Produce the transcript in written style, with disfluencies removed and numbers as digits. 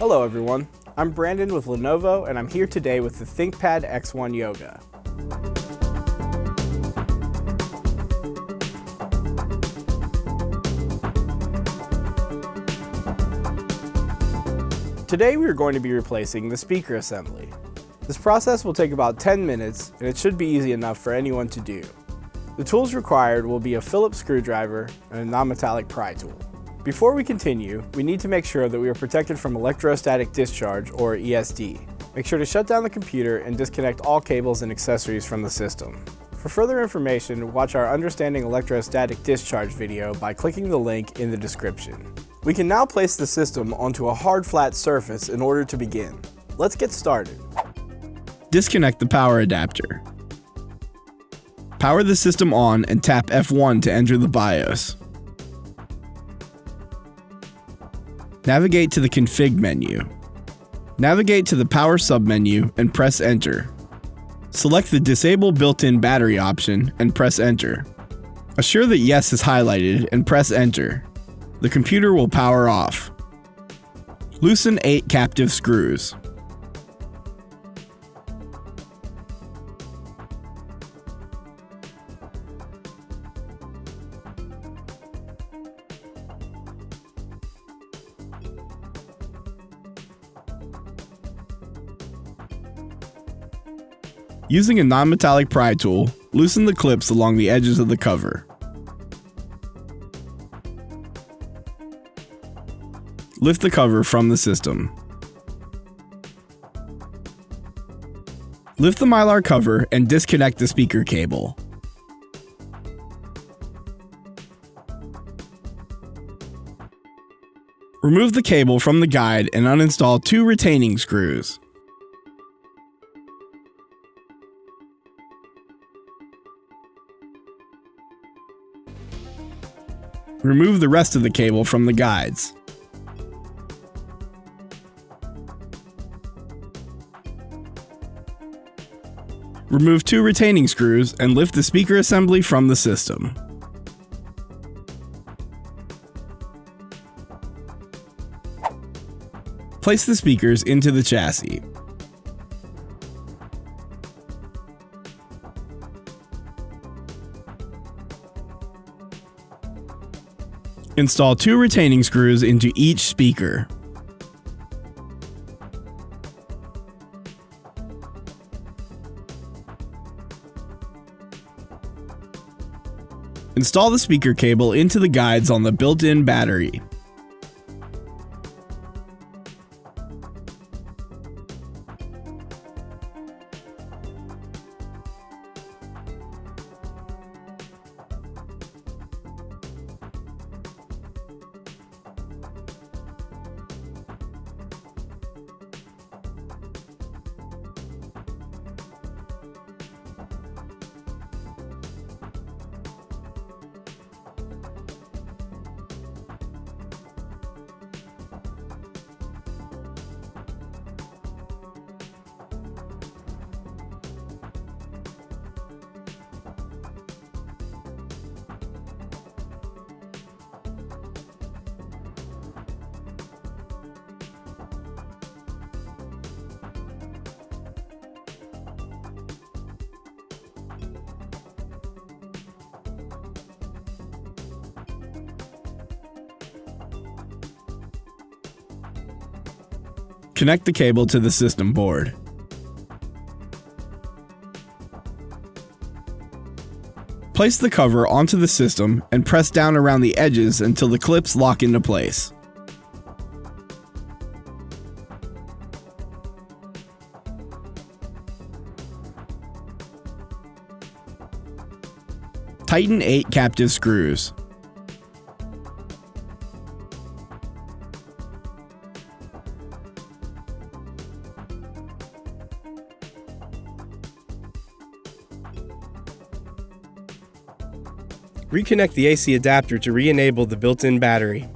Hello everyone, I'm Brandon with Lenovo and I'm here today with the ThinkPad X1 Yoga. Today we are going to be replacing the speaker assembly. This process will take about 10 minutes and it should be easy enough for anyone to do. The tools required will be a Phillips screwdriver and a non-metallic pry tool. Before we continue, we need to make sure that we are protected from electrostatic discharge, or ESD. Make sure to shut down the computer and disconnect all cables and accessories from the system. For further information, watch our Understanding Electrostatic Discharge video by clicking the link in the description. We can now place the system onto a hard flat surface in order to begin. Let's get started. Disconnect the power adapter. Power the system on and tap F1 to enter the BIOS. Navigate to the Config menu. Navigate to the Power submenu and press Enter. Select the Disable Built-in Battery option and press Enter. Assure that Yes is highlighted and press Enter. The computer will power off. Loosen 8 captive screws. Using a non-metallic pry tool, loosen the clips along the edges of the cover. Lift the cover from the system. Lift the Mylar cover and disconnect the speaker cable. Remove the cable from the guide and uninstall 2 retaining screws. Remove the rest of the cable from the guides. Remove 2 retaining screws and lift the speaker assembly from the system. Place the speakers into the chassis. Install 2 retaining screws into each speaker. Install the speaker cable into the guides on the built-in battery. Connect the cable to the system board. Place the cover onto the system and press down around the edges until the clips lock into place. Tighten 8 captive screws. Reconnect the AC adapter to re-enable the built-in battery.